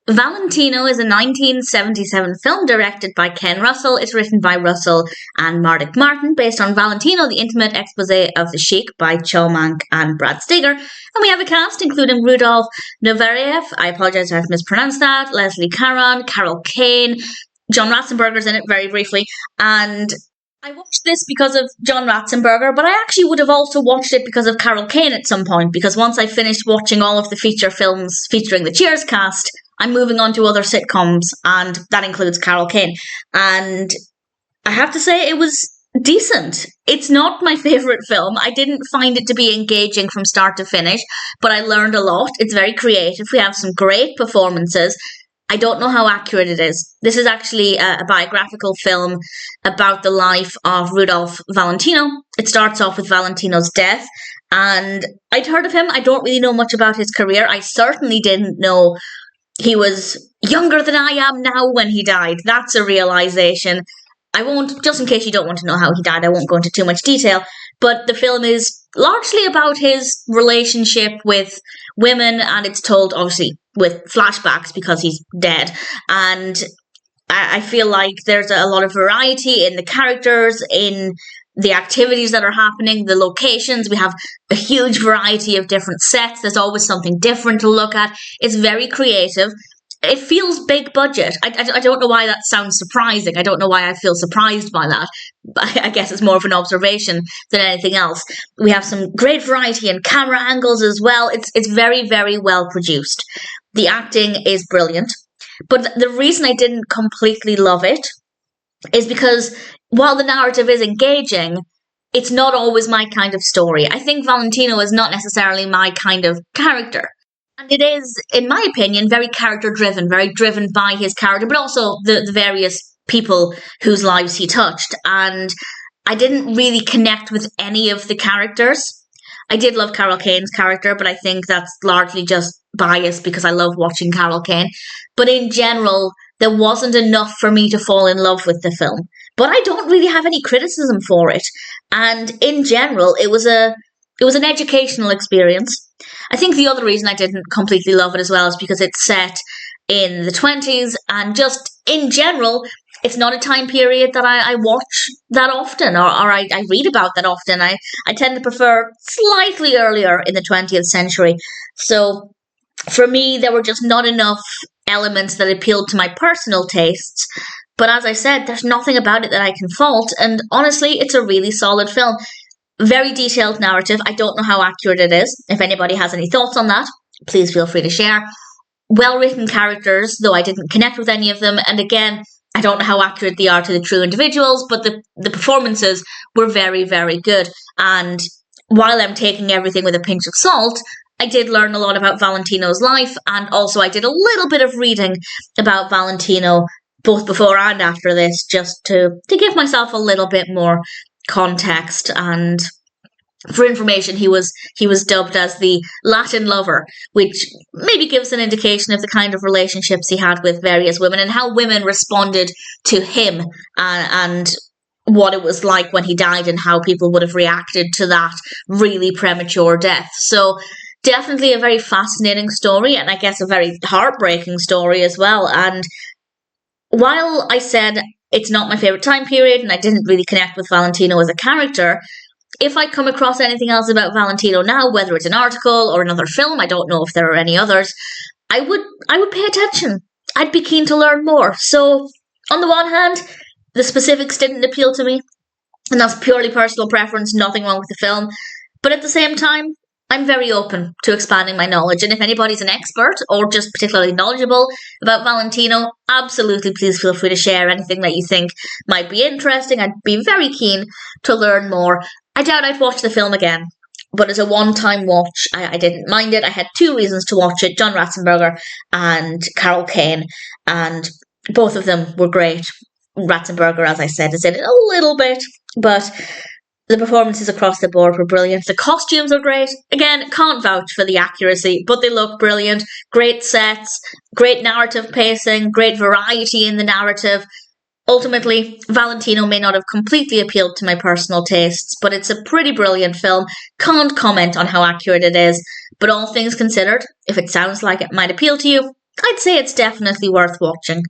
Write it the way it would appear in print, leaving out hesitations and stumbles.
Valentino is a 1977 film directed by Ken Russell. It's written by Russell and Mardik Martin, based on Valentino, the intimate expose of the Sheik by Chomank and Brad Steger. And we have a cast including Rudolf Nureyev, I apologize if I've mispronounced that, Leslie Caron, Carol Kane, John Ratzenberger's in it very briefly, and I watched this because of John Ratzenberger, but I actually would have also watched it because of Carol Kane at some point, because once I finished watching all of the feature films featuring the Cheers cast, I'm moving on to other sitcoms, and that includes Carol Kane. And I have to say, it was decent. It's not my favourite film. I didn't find it to be engaging from start to finish, but I learned a lot. It's very creative. We have some great performances. I don't know how accurate it is. This is actually a biographical film about the life of Rudolf Valentino. It starts off with Valentino's death, and I'd heard of him. I don't really know much about his career. I certainly didn't know he was younger than I am now when he died. That's a realization. I won't, just in case you don't want to know how he died, I won't go into too much detail, but the film is largely about his relationship with women, and it's told, obviously, with flashbacks because he's dead. And I feel like there's a lot of variety in the characters, in the activities that are happening, the locations. We have a huge variety of different sets. There's always something different to look at. It's very creative. It feels big budget. I don't know why that sounds surprising. I don't know why I feel surprised by that. I guess it's more of an observation than anything else. We have some great variety in camera angles as well. It's very, very well produced. The acting is brilliant. But the reason I didn't completely love it is because while the narrative is engaging, it's not always my kind of story. I think Valentino is not necessarily my kind of character. And it is, in my opinion, very character-driven, very driven by his character, but also the various people whose lives he touched. And I didn't really connect with any of the characters. I did love Carol Kane's character, but I think that's largely just bias because I love watching Carol Kane. But in general, there wasn't enough for me to fall in love with the film. But I don't really have any criticism for it. And in general, it was an educational experience. I think the other reason I didn't completely love it as well is because it's set in the 20s, and just in general, it's not a time period that I watch that often, or I read about that often. I tend to prefer slightly earlier in the 20th century. So for me, there were just not enough elements that appealed to my personal tastes. But as I said, there's nothing about it that I can fault, and honestly, it's a really solid film. Very detailed narrative. I don't know how accurate it is. If anybody has any thoughts on that, please feel free to share. Well-written characters, though I didn't connect with any of them. And again, I don't know how accurate they are to the true individuals, but the performances were very, very good. And while I'm taking everything with a pinch of salt, I did learn a lot about Valentino's life, and also I did a little bit of reading about Valentino both before and after this, just to give myself a little bit more context. And for information, he was dubbed as the Latin lover, which maybe gives an indication of the kind of relationships he had with various women and how women responded to him, and what it was like when he died and how people would have reacted to that really premature death. So definitely a very fascinating story, and I guess a very heartbreaking story as well. And while I said it's not my favourite time period and I didn't really connect with Valentino as a character, if I come across anything else about Valentino now, whether it's an article or another film, I don't know if there are any others, I would pay attention. I'd be keen to learn more. So on the one hand, the specifics didn't appeal to me, and that's purely personal preference, nothing wrong with the film. But at the same time, I'm very open to expanding my knowledge, and if anybody's an expert or just particularly knowledgeable about Valentino, absolutely please feel free to share anything that you think might be interesting. I'd be very keen to learn more. I doubt I'd watch the film again, but as a one-time watch, I didn't mind it. I had two reasons to watch it, John Ratzenberger and Carol Kane, and both of them were great. Ratzenberger, as I said, is in it a little bit, but the performances across the board were brilliant. The costumes are great. Again, can't vouch for the accuracy, but they look brilliant. Great sets, great narrative pacing, great variety in the narrative. Ultimately, Valentino may not have completely appealed to my personal tastes, but it's a pretty brilliant film. Can't comment on how accurate it is, but all things considered, if it sounds like it might appeal to you, I'd say it's definitely worth watching.